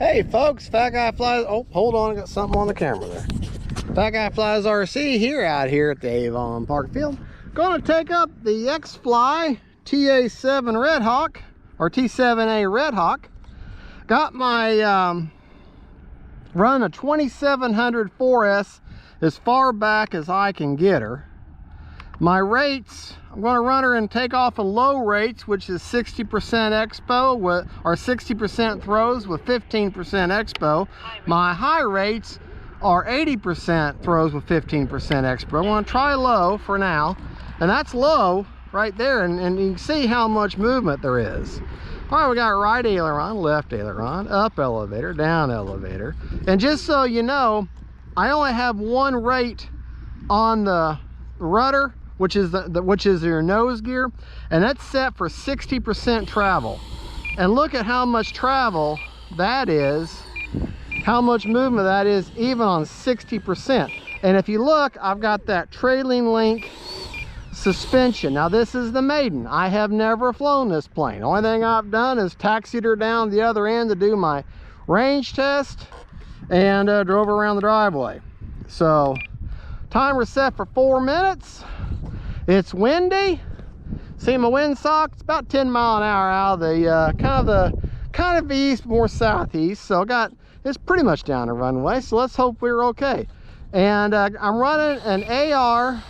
Hey folks, Fat Guy Flies. Oh, hold on, I got something on the camera there. Fat Guy Flies RC here out here at the Avon Park Field. Gonna take up the X-Fly TA7 Redhawk or T-7A Redhawk. Got my run a 2700 4S as far back as I can get her. My rates, I'm going to run her and take off a low rates, which is 60% expo with, or 60% throws with 15% expo. My high rates are 80% throws with 15% expo. I'm going to try low for now, and that's low right there, and you can see how much movement there is. All right, we got right aileron, left aileron, up elevator, down elevator. And just so you know, I only have one rate on the rudder, which is your nose gear, and that's set for 60% travel. And look at how much travel that is, how much movement that is even on 60%. And if you look, I've got that trailing link suspension. Now this is the Maiden. I have never flown this plane. The only thing I've done is taxied her down the other end to do my range test and drove her around the driveway. So timer set for 4 minutes. It's windy. See my windsock? It's about 10 mile an hour out of the kind of east, more southeast. So it's pretty much down the runway. So let's hope we're okay. And I'm running an AR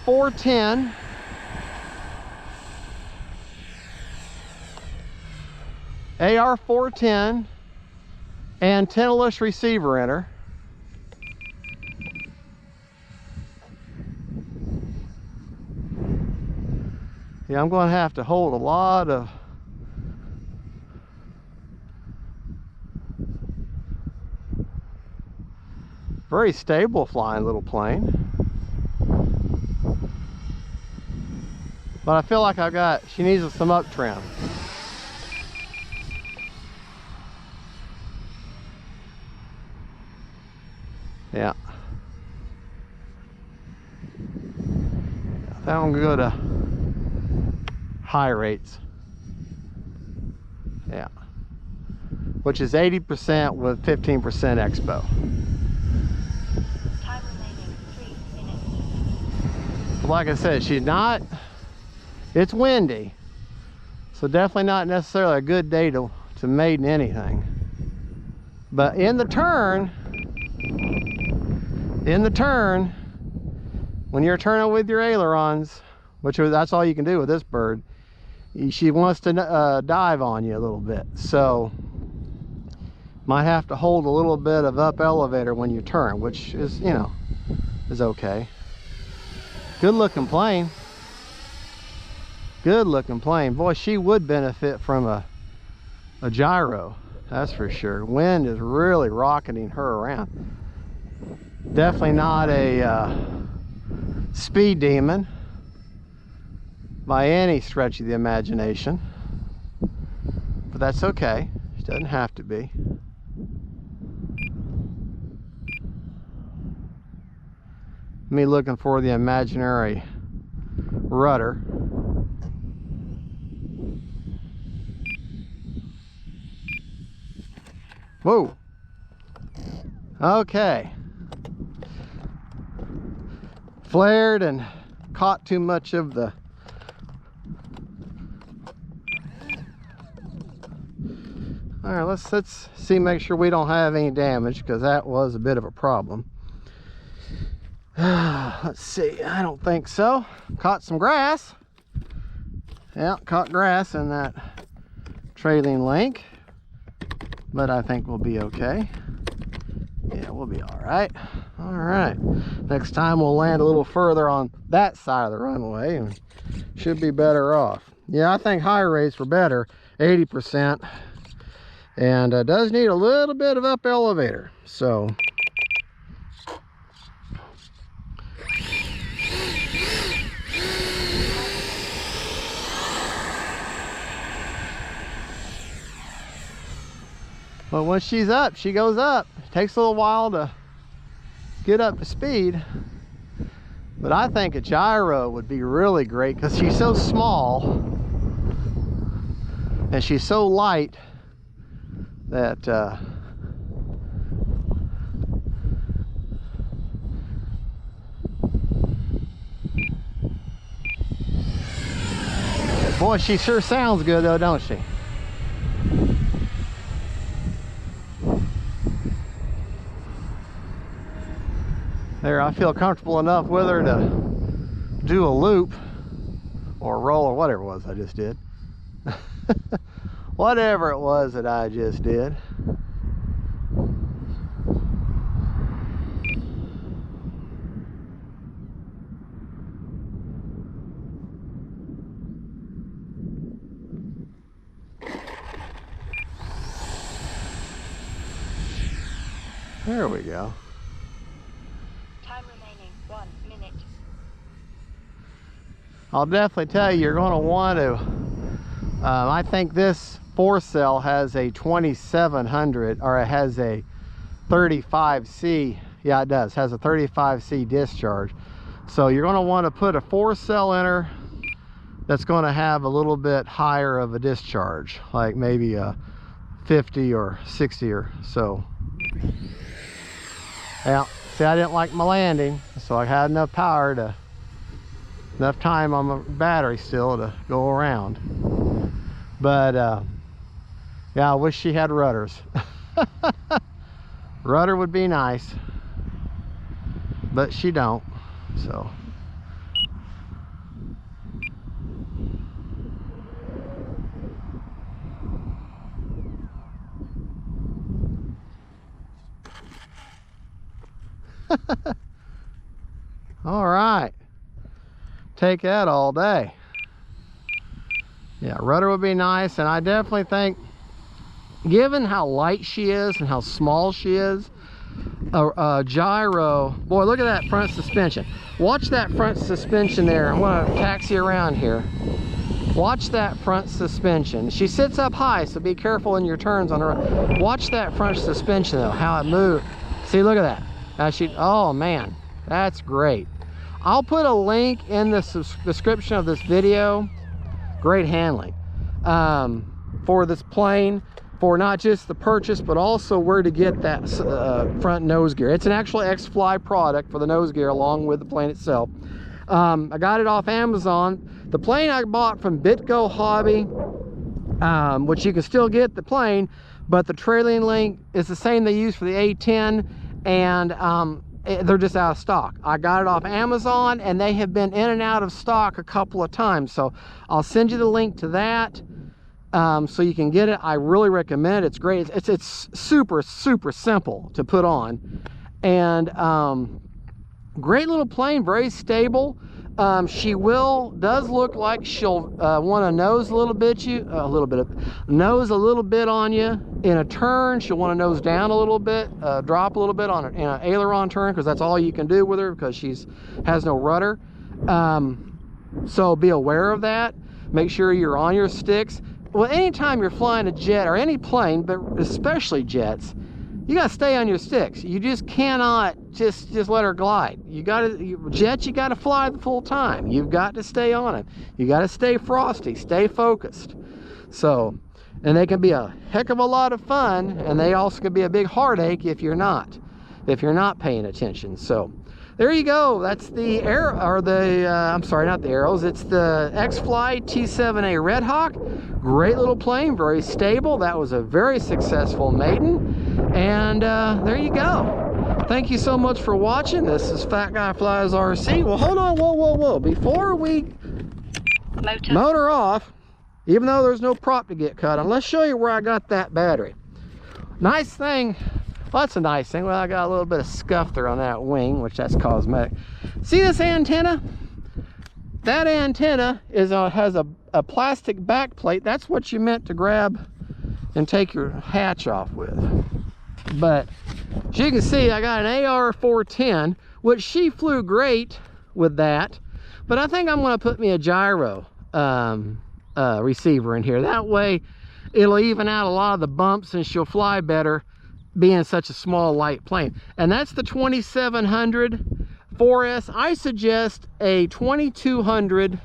410. AR 410 and tentless receiver in her. Yeah, I'm going to have to hold a lot of very stable flying little plane. But I feel like she needs some up trim. Yeah. I think I'm gonna go to high rates. Yeah. Which is 80% with 15% expo. Time remaining 3 minutes. Like I said, it's windy. So definitely not necessarily a good day to maiden anything. But in the turn, when you're turning with your ailerons, that's all you can do with this bird, she wants to dive on you a little bit. So might have to hold a little bit of up elevator when you turn, which is, is okay. Good looking plane. Good looking plane. Boy, she would benefit from a gyro, that's for sure. Wind is really rocketing her around. Definitely not a speed demon by any stretch of the imagination, but that's okay. It doesn't have to be. Me looking for the imaginary rudder. Whoa. Okay. Flared and caught too much of the all right, let's see, make sure we don't have any damage, because that was a bit of a problem. Let's see, I don't think so. Caught some grass. Yeah, caught grass in that trailing link, but I think we'll be okay. Yeah, we'll be all right. All right, next time we'll land a little further on that side of the runway and should be better off. Yeah, I think high rates were better, 80%, and does need a little bit of up elevator. So but when she's up, she goes up. It takes a little while to get up to speed. But I think a gyro would be really great, because she's so small and she's so light that boy, she sure sounds good though, don't she? There, I feel comfortable enough with her to do a loop or a roll or whatever it was I just did. Whatever it was that I just did. There we go. Time remaining 1 minute. I'll definitely tell you, you're going to want to, I think this 4-cell has a 2700, or it has a 35C. Yeah, it does, has a 35C discharge. So you're going to want to put a 4-cell in her that's going to have a little bit higher of a discharge, like maybe a 50 or 60 or so. Yeah, see, I didn't like my landing, so I had enough power to, enough time on my battery still to go around. But yeah, I wish she had rudders. Rudder would be nice, but she don't, so. All right, take that all day. Yeah, rudder would be nice, and I definitely think, given how light she is and how small she is, a gyro, boy, look at that front suspension. Watch that front suspension there. I'm gonna taxi around here. Watch that front suspension. She sits up high, so be careful in your turns on her. Watch that front suspension though, how it moves. See, look at that. Now she, oh man, that's great. I'll put a link in the description of this video. Great handling for this plane, for not just the purchase, but also where to get that front nose gear. It's an actual X-Fly product for the nose gear along with the plane itself. I got it off Amazon. The plane I bought from Bitgo Hobby, which you can still get the plane, but the trailing link is the same they use for the A10, and they're just out of stock. I got it off Amazon, and they have been in and out of stock a couple of times, so I'll send you the link to that so you can get it. I really recommend it. It's great. It's super simple to put on, and great little plane, very stable. She does look like she'll want to nose a little bit on you in a turn. She'll want to nose down a little bit, drop a little bit on in an aileron turn, because that's all you can do with her, because has no rudder. So be aware of that. Make sure you're on your sticks. Well, anytime you're flying a jet or any plane, but especially jets, you got to stay on your sticks. You just cannot just let her glide. You got to fly the full time. You've got to stay on it. You got to stay frosty, stay focused. So, and they can be a heck of a lot of fun, and they also can be a big heartache if you're not paying attention. So there you go. That's the I'm sorry, not the arrows. It's the X-Fly T-7A Redhawk. Great little plane, very stable. That was a very successful maiden. And there you go. Thank you so much for watching. This is Fat Guy Flies RC. Well, hold on, whoa. Before we motor off, even though there's no prop to get cut on, let's show you where I got that battery. Nice thing. Well, that's a nice thing. Well, I got a little bit of scuff there on that wing, which that's cosmetic. See this antenna? That antenna has a plastic back plate. That's what you meant to grab and take your hatch off with. But as you can see, I got an AR-410, which she flew great with that. But I think I'm going to put me a gyro receiver in here. That way, it'll even out a lot of the bumps, and she'll fly better being such a small, light plane. And that's the 2700 4S. I suggest a 2200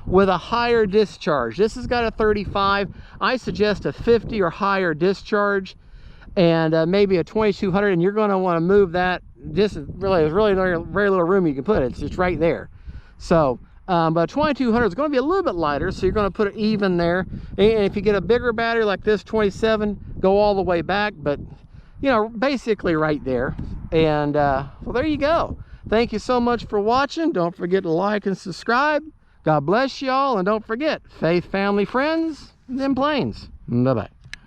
with a higher discharge. This has got a 35. I suggest a 50 or higher discharge, and maybe a 2200, and you're going to want to move that. This is really, there's really very little room you can put it. It's just right there. So but 2200 is going to be a little bit lighter, so you're going to put it even there. And if you get a bigger battery like this 27, go all the way back, but you know, basically right there. And well, there you go. Thank you so much for watching. Don't forget to like and subscribe. God bless y'all, and don't forget, faith, family, friends, them planes. Bye-bye.